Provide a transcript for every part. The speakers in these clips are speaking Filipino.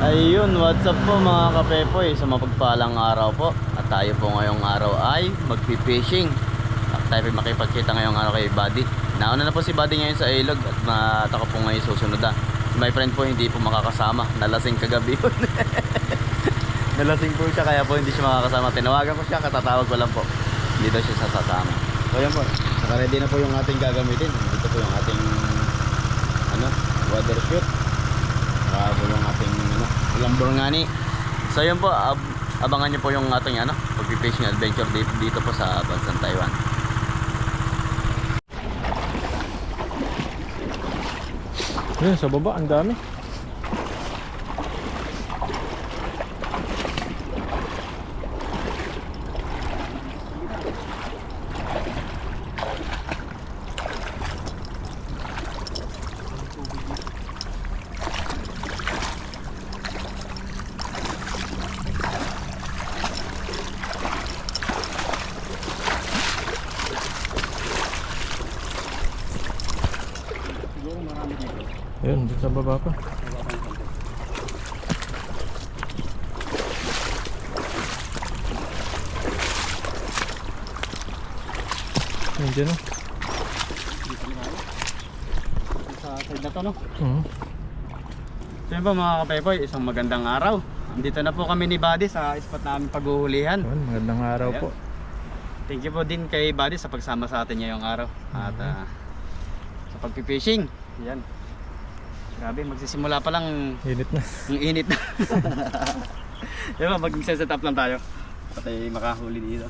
Ayun, what's up po mga kapepoy. Sa mapagpalang araw po. At tayo po ngayong araw ay magpipishing. At tayo po makipagkita ngayong araw kay Buddy. Nauna na po si Buddy ngayon sa ilog. At mataka po ngayon susunod na. My friend po hindi po makakasama. Nalasing kagabi yun. Nalasing po siya kaya po hindi siya makakasama. Tinawagan ko siya, katatawag ko lang po. Hindi daw siya sasama. So yan po, naka-ready na po yung ating gagamitin. Dito po yung ating water shoot. Po yung ating Lamborghini. So yun po, abangan nyo po yung ating pag-fishing adventure dito po sa bansang Taiwan. Yun, sa baba, ang dami. Yun, dito sa baba pa. Yun dyan, no? Sa side na to, no? So yun po mga kapepoy, isang magandang araw. Andito na po kami ni Buddy sa spot namin paghuhulihan. Yun, magandang araw. Ayan po. Thank you po din kay Buddy sa pagsama sa atin ngayong araw. At sa pag-fishing. Yan. Grabe, magsisimula pa lang. Init na. Ang init na. Diba, mag-set up lang tayo. Patay makahuli dito.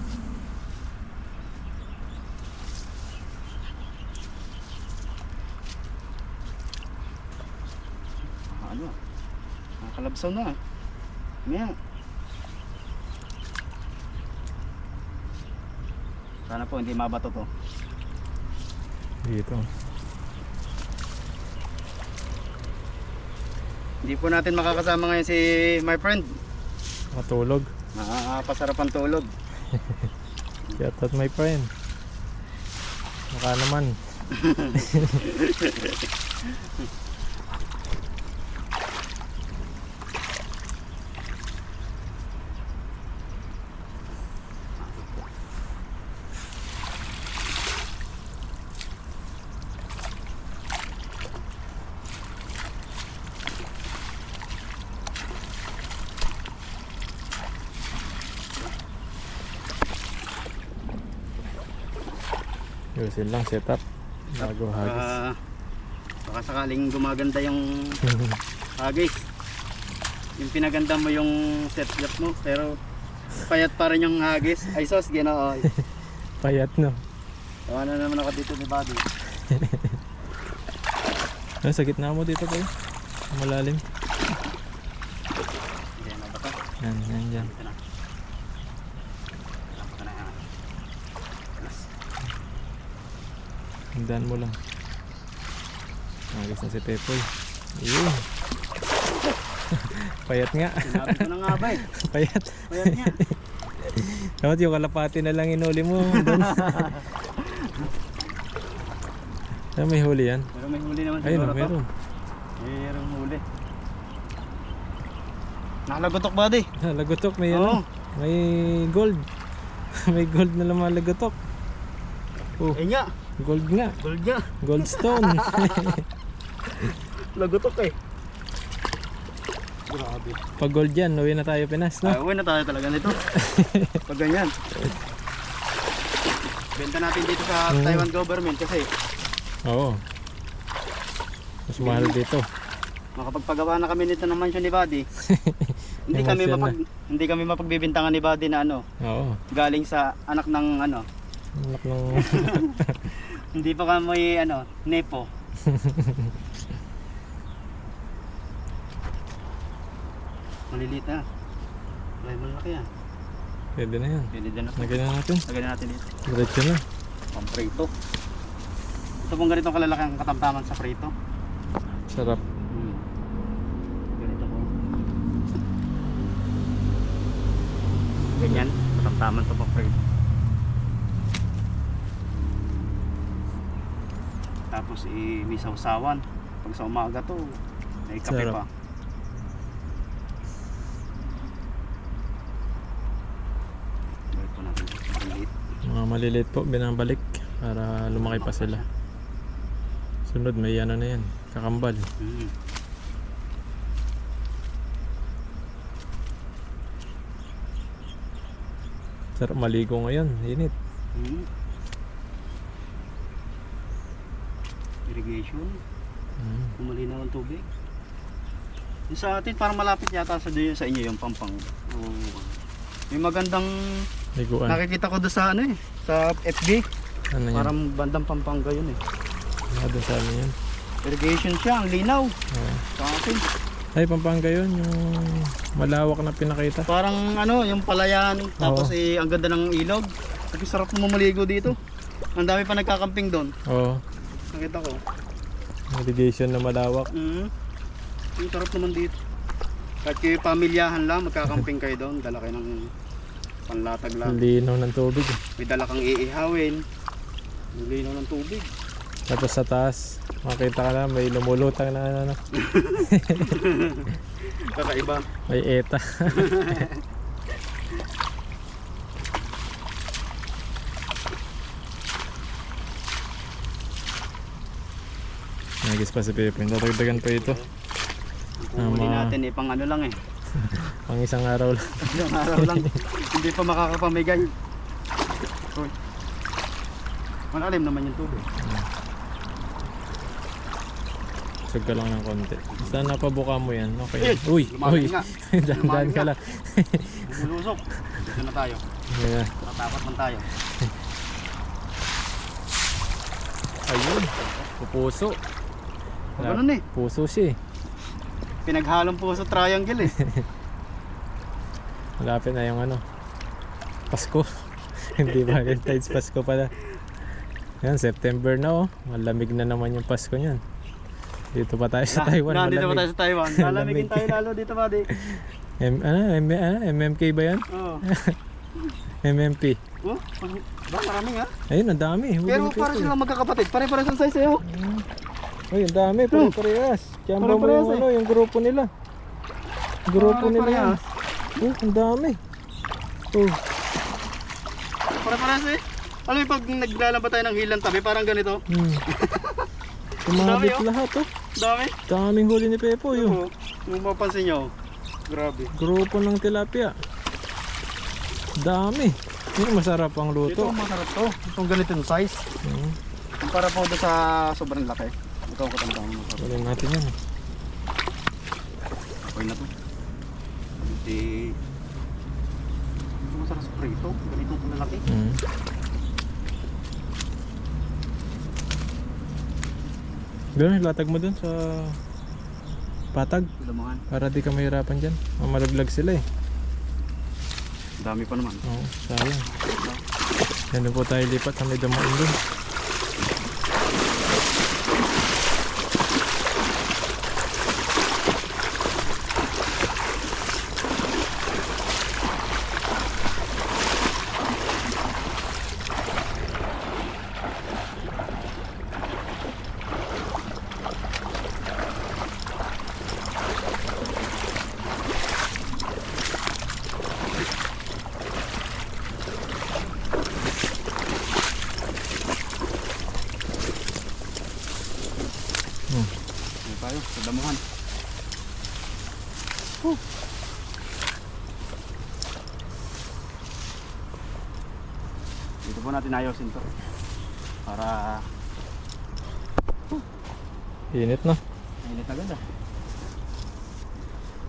Ano? Nakakalabsaw na. Maya. Sana po hindi mabato to. Dito. Hindi po natin makakasama ngayon si my friend. Matulog. Nakakapasarap ang tulog. Shout out my friend. Maka naman. Yusin lang setup bago hagis. Baka sakaling gumaganda yung hagis. Yung pinaganda mo yung setup mo pero payat pa rin yung hagis. Ay sos, ginoo. Payat, no? Tawa na naman ako dito ni Buddy. Sa gitna mo dito kayo. Malalim. Hindi na ba ito? Yan dyan. Ito na. Ito na yan. Hindaan mo lang. Hagis na si Pepoy. Ayun. Payat nga. Sinabi ko na nga ba eh. Payat. Payat nga. Dapat yung kalapati na lang inuli mo. May huli yan. Pero may huli naman Ayun, siguro to. meron. Mayroong huli. Nakalagotok Buddy. Lagotok, may Oo. may gold. May gold na lumalagotok. Oh, Eh nga. gold nga. Gold nga. Gold stone. Lagotok eh. Grabe. Pag gold yan, uwi na tayo Pinas, no? Uwi na tayo talaga nito. Pag ganyan. Benta natin dito sa Taiwan government kasi Oo. Mas mahal dito. makapagpagawa na kami nito ng mansion ni Buddy. Hindi kami Mansion hindi kami mapagbibintangan ni Buddy na Oo. galing sa anak ng Anak ng... hindi pa kami nepo. Maliliit na. Wala malaki yan. Pwede na yan. Pwede din natin. Lagyan na natin. Lagyan na natin dito. Diretso na. Pang-prito. Ito pong ganitong kalalaki ang katamtaman sa prito. Sarap. Ganito po. Ganyan, katamtaman to pang prito. Tapos may sausawan. Pag sa umaga to, may kape Sarap. pa. maliliit po binabalik para lumaki pa sila. Sunod may ano na yan, kakambal. Sarap maligo ngayon, init. Irrigation. Kumalinaw ang tubig. Yung sa atin parang malapit yata sa inyo yung Pampang. Yung magandang Liguan. nakikita ko doon sa ano sa FB. Ano yan? Parang bandang Pampanga yun Doon sa ano yan? Irrigation siya, ang linaw. Oo. Sa atin. Ay, Pampanga yun, yung malawak na pinakita. Parang yung palayan, tapos ang ganda ng ilog. Kasi sarap na maligo dito. Ang dami pa nagkakamping doon. Oo, Nakita ko. irrigation na malawak. Ang sarap naman dito. Kahit kayo pamilyahan lang, magkakamping kayo doon. Dala kayo ng panlatag lang. Linaw ng tubig. May dala kang iihawin. Ang linaw ng tubig. Tapos sa taas, makita ka na may lumulutang na ano, Kakaiba. may eta. Nagis pa si Pepe. Dadagdagan pa ito. Kung huli Tama. natin pang ano lang Pang isang araw lang. Ilang araw lang. Hindi pa makakapamigay. Uy. Malalim naman yung tubig. Sug ka lang ng konti. Basta napabuka mo yan. Okay. Uy! Lumaki Uy! nga. Dahan-dahan ka lang. Bulusok. Dito na tayo. Yeah. Tatapat man tayo. Ayun. Pupuso. Ganun Puso siya eh. Pinaghalong puso triangle Malapit na yung Pasko. Hindi Valentine's, Pasko pala. Yan, September na Malamig na naman yung Pasko niyan. Dito pa tayo sa Taiwan. Dito pa tayo sa Taiwan. Malamigin tayo lalo dito pa MMK ba yan? Oo. MMP. Oh, marami nga. Ayun, ang dami. Pero parang sila magkakapatid. Pare-pares ang size Uy, ang dami. Pare-parehas. Kiyamba mo Pare-parehas yung yung grupo nila. Grupo nila yan. Pare-parehas. Oh, ang dami. Oh, Pare-pares Alam mo pag naglalaba tayo ng hilang tabi, parang ganito. Tumabit Dami, lahat Dami. Daming huli ni Pepo yun. Kung mapansin nyo. Grabe. Grupo ng tilapia. Dami. Yun, masarap ang Ito luto. masarap to. Itong ganitong size. Para po doon sa sobrang laki. Ito ang katandaan mo. Kunin natin yan. Okay na to. Hindi. Ito masarap sa prito. Ganitong kalalaki. Doon, latag mo dun sa patag. Lamahan. Para di ka mahirapan dyan. Mamalaglag sila eh. Dami pa naman. Oo, sayang. Yan po tayo lipat sa may damain dun. Dito tayo sa damuhan. Dito po natin ayosin to. Para Init na. mainit agad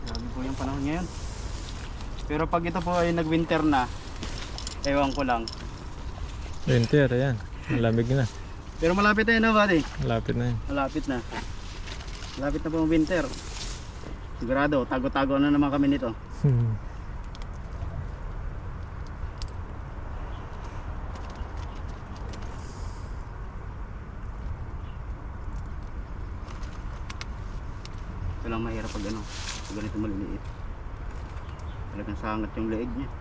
Grabe po yung panahon ngayon. Pero pag ito po ay nag-winter na, ewan ko lang. Winter, ayan. Malamig na. Pero malapit na buddy. Malapit na yun. Malapit na. Malapit na po ang winter. Sigurado, tago-tago na naman kami nito. Ito lang mahirap pag pag ganito maliliit. Talagang sangat yung leeg niya.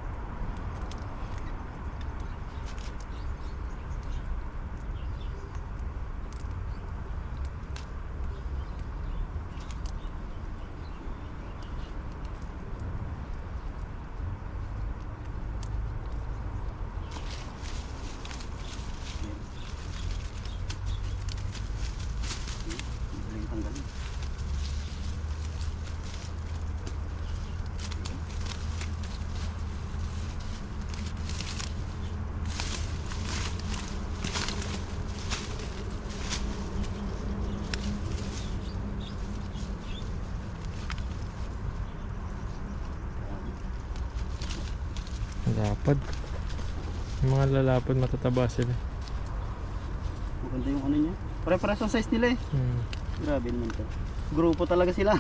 Lapad. Yung mga lalapad matataba sila. Maganda yung ano niya. Pare-pares ang size nila eh. Hmm. Grabe naman to. Grupo talaga sila.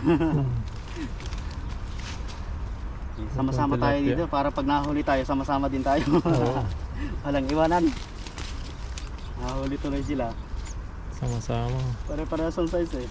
Sama-sama tayo Tilapia. dito para pag nahuli tayo, sama-sama din tayo. Oo. Walang iwanan. Nahuli tuloy sila. Sama-sama. Pare-pares ang size eh.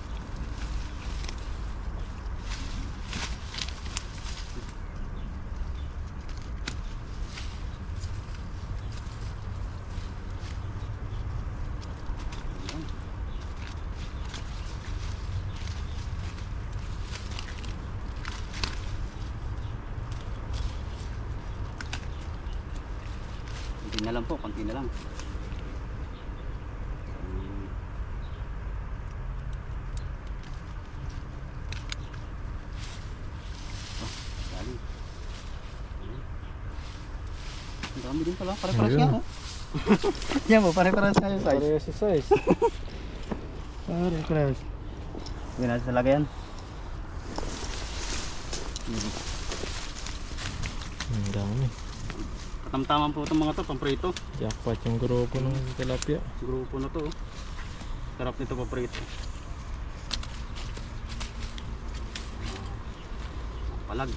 Konti na lang po, konti na lang. Oh, dali. Ang dami din pala, pare-pares Ayun. nga oh. Yan mo, pare-pares nga yung size. Parehas si size. Pare-pares. Hindi natin talaga yan. Ang dami. Katamtaman po itong mga to, pamprito. Jackpot yung grupo ng tilapia. Grupo na to. Oh. Sarap nito pamprito. Palag.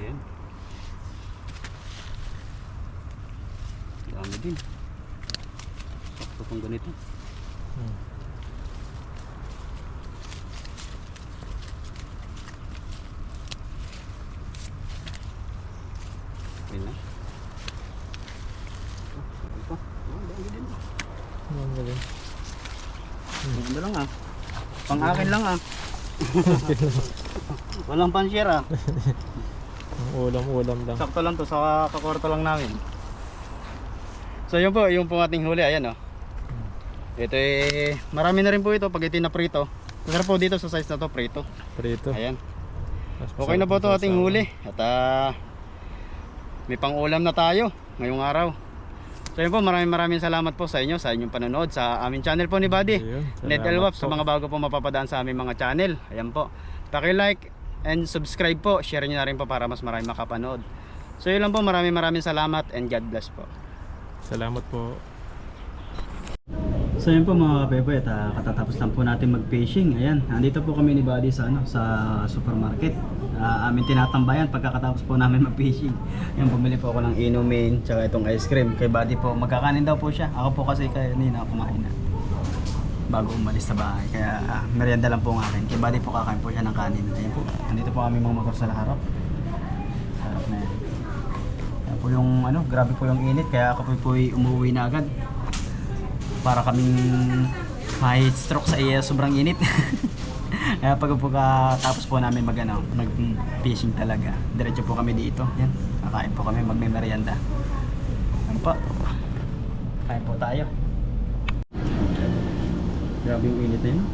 Ayan. Dami din. Sakto kung ganito. Hmm. Ayan na. Sakto pa. Dami din. Ang galing. Ano lang ah. Pang akin lang ah. Walang pan-share ah. Ang ulam-ulam lang. Sakto lang to sa kakwarto lang namin. So yun po, yung po ating huli, ayan oh. Ito eh, marami na rin po ito pag ito na prito. Masarap po dito sa size na to, prito. Prito. Ayan. Mas Okay na po ito masarap ating sa- huli. At may pang ulam na tayo ngayong araw. So yun po, maraming salamat po sa inyo, sa inyong panonood sa aming channel po ni Buddy. Ayun, Net salamat Elwap, sa po. mga bago po mapapadaan sa aming mga channel. Ayan po. Paki-like and subscribe po. Share nyo na rin po para mas marami makapanood. So yun lang po, maraming salamat and God bless po. Salamat po. So yun po mga kabebe, at katatapos lang po natin mag-fishing. Ayan, nandito po kami ni Buddy sa sa supermarket. Amin tinatambayan pagkatapos po namin mag-fishing. Ayan, bumili po ako ng inumin tsaka itong ice cream. Kay Buddy po, magkakanin daw po siya. Ako po kasi kanina kumain na bago umalis sa bahay. Kaya merienda lang po ang akin. Kay Buddy po kakain po siya ng kanin. Ayan po, nandito po kami mga motor sa harap. Harap na yan. Ayan po yung grabe po yung init. Kaya ako po umuwi na agad. Para kaming may stroke sa iya, sobrang init. Kaya pagkatapos po namin mag-fishing talaga, diretso po kami dito. Yan, kakain po kami, magme-merienda. Ano po? Kain po tayo. Grabe yung init na yun.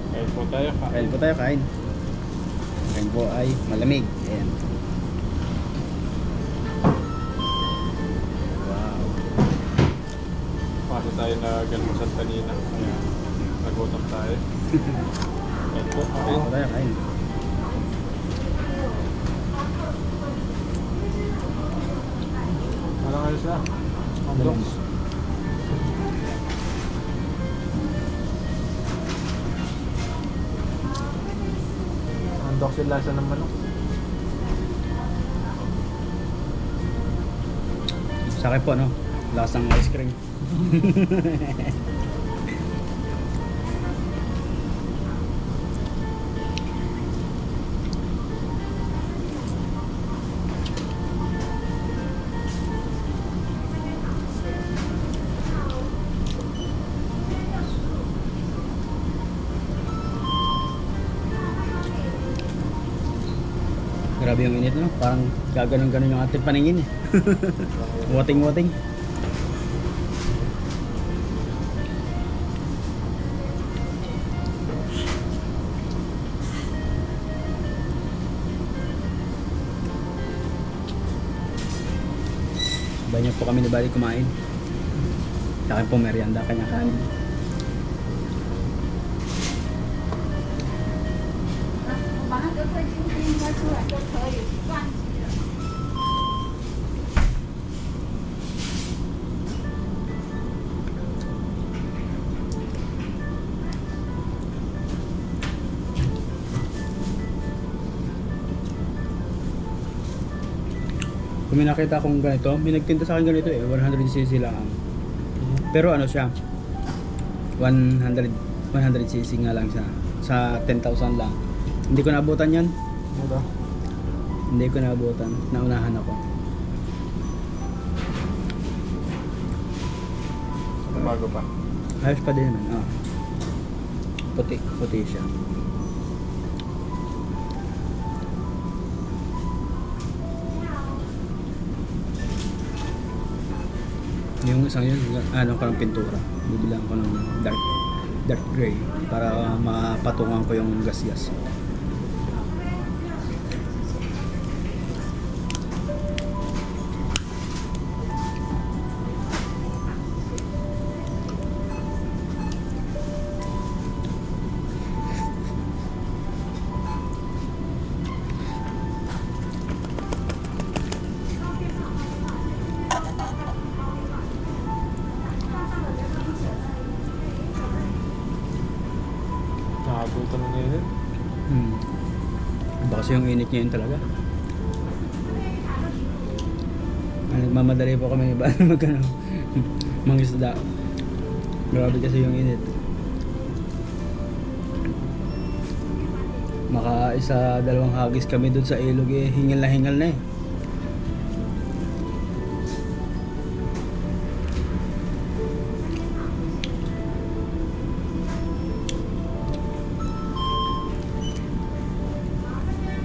Kain po tayo. Kain po tayo, kain. Kain po ay malamig. Ayan. Paano tayo nag-almusal kanina? Kaya nagutom tayo. Kain po. Kain po tayo, kain. Parang ano siya? Mandoks. Mandoks yung lasa ng manok. Sa akin po, lasang ice cream. Grabe yung init, no? Parang gaganon-ganon yung ating paningin eh. Wating-wating. Banyak po kami ni Buddy kumain. Sa akin po merienda, kanya kanin. Kung may nakita akong ganito, may nagtinda sa akin ganito eh, 100cc lang. Pero ano siya, 100cc nga lang siya, sa 10,000 lang. Hindi ko naabutan yan. Ano? Hindi ko naabutan, naunahan ako. Bago pa. Ayos pa din naman, puti siya. Yung isang yun, ano ko ng pintura. Bibilang ko ng dark gray para mapatungan ko yung gas-gas. Nakabutan mo ngayon. Iba kasi yung init niya yun talaga. Nagmamadali po kami ba magkano mangisda. Grabe kasi yung init. Maka isa dalawang hagis kami doon sa ilog eh, hingal na eh.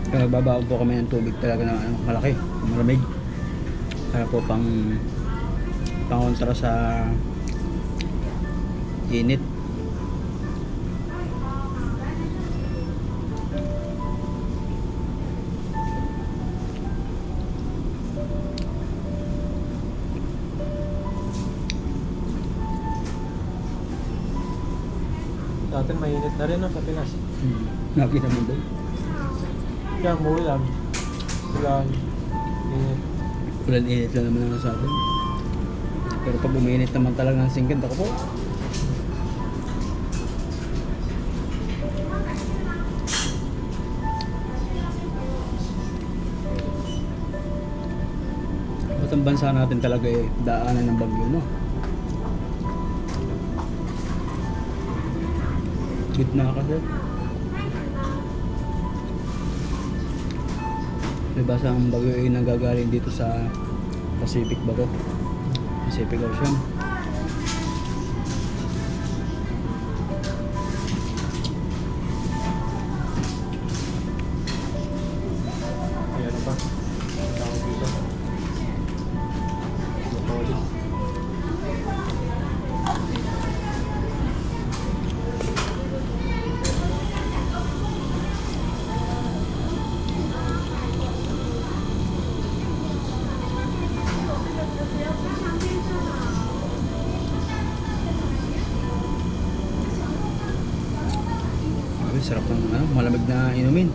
Kaya nagbabaon po kami ng tubig talaga na malaki, malamig. Kaya po pangontra sa init. Dati mainit na rin sa Pinas. Nakita mo doon? Kaya umulan. Ulan. Init. Ulan init lang naman ang sa atin. Pero pag uminit naman talaga ng singkit, ako po. Ba't ang bansa natin talaga eh, daanan ng bagyo, no? Gitna kasi. Diba sa ang bagyo ay nanggagaling dito sa Pacific ba to? Pacific Ocean. Ayan pa. Tawag dito. Motolis. Ay, sarap ng malamig na inumin.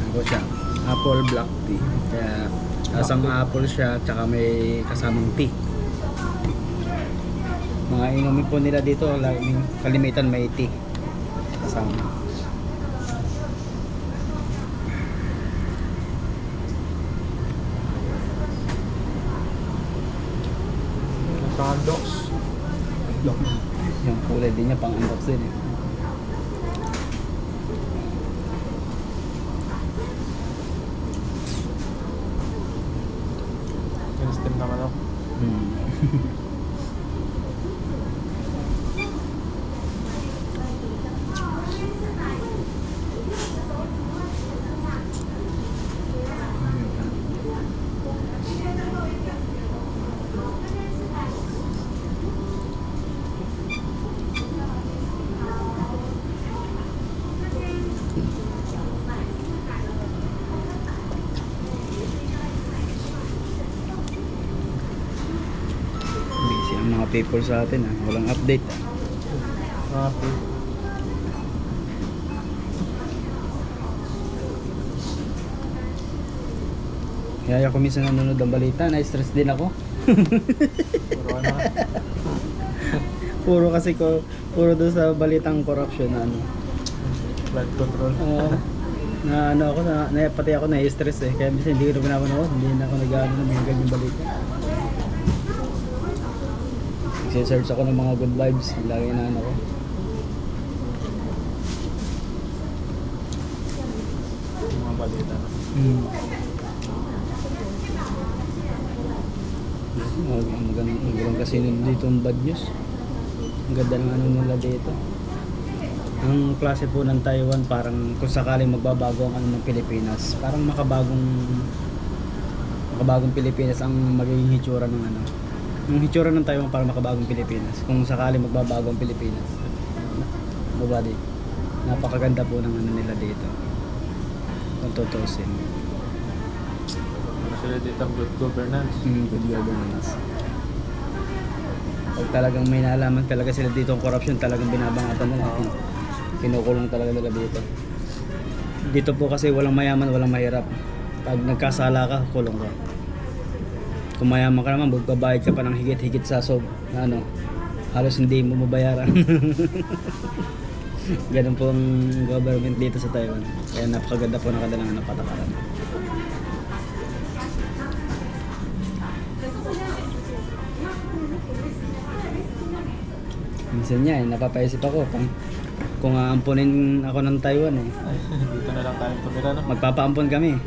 Ano siya? Apple black tea. Kaya lasang apple siya, tsaka may kasamang tea. Mga inumin po nila dito, kalimitan may tea kasama. Naka-unbox. Yung kulay din niya pang unbox din eh. Instant naman ako. people sa atin walang update Kaya ako minsan nanonood ng balita, na-stress din ako. Puro ano. Puro kasi puro doon sa balitang corruption na ano. Blood control. Na ano ako pati ako na-stress kaya minsan hindi ko na pinapanood, hindi na ako nag-aano ng mga ganyang balita. Nagse-search ako ng mga good vibes, lagi na ano ko. Mga balita. Ang ganda kasi dito ang bad news. Ang ganda ng ano nila dito. Ang klase po ng Taiwan parang kung sakaling magbabago ang ano ng Pilipinas, parang makabagong Pilipinas ang magiging hitsura ng ano. Yung hitsura ng Taiwan parang makabagong Pilipinas. Kung sakaling magbabago ang Pilipinas. Nobody. Napakaganda po ng ano nila dito. Kung tutusin. Sila dito ang good governance. Good governance. Pag talagang may naalaman talaga sila dito ang corruption, talagang binabangatan nila. Kinukulong talaga nila dito. Dito po kasi walang mayaman, walang mahirap. Pag nagkasala ka, kulong ka. Kung mayaman ka naman, magbabayad ka pa ng higit-higit sa na ano, halos hindi mo mabayaran. Ganun po ang government dito sa Taiwan. Kaya napakaganda po ng kanilang patakaran. Minsan niya napapaisip ako kung aampunin ako ng Taiwan Dito na lang tayo tumira, no? magpapaampon kami.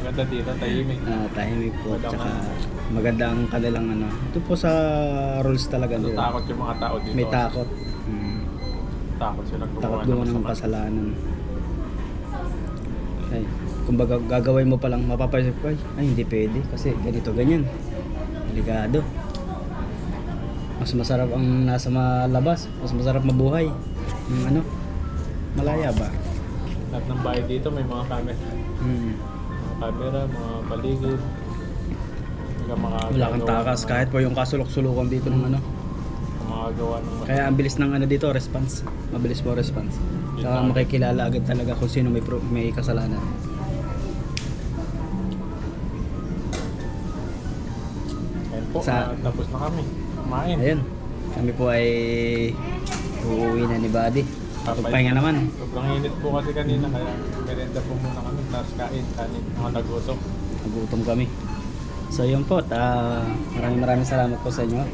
Maganda dito, tahimik. Tahimik po, tsaka maganda ang kanilang ano. Ito po sa rules talaga nila. Takot yung mga tao dito. May takot. Takot silang Takot gumawa gumawa ng masama. kasalanan. Ay, kumbaga gagawin mo pa lang mapapaisip ko, ay hindi pwede kasi ganito ganyan. Delikado. Mas masarap ang nasa malabas, mas masarap mabuhay. Yung ano, malaya ba? Lahat ng bahay dito may mga camera. Mga camera, mga paligid. Wala kang takas kahit po yung kasulok-sulukan dito ng ano. Mga gawa ng Kaya ang bilis ng ano dito, response. Mabilis po response. Saka makikilala agad talaga kung sino may kasalanan. Ayan po, tapos na kami. Kumain. Ayun, kami po ay uuwi na ni Buddy. Pagpahinga naman. Sobrang init po kasi kanina kaya merenda po muna kami. Tapos kain, mga nagutom. Nagutom kami. So yun po, maraming salamat po sa inyo.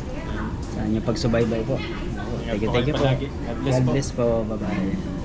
Sa inyong pagsubaybay po. Ingat Thank you po kayo po. palagi. God bless God po. bless po. Bye-bye.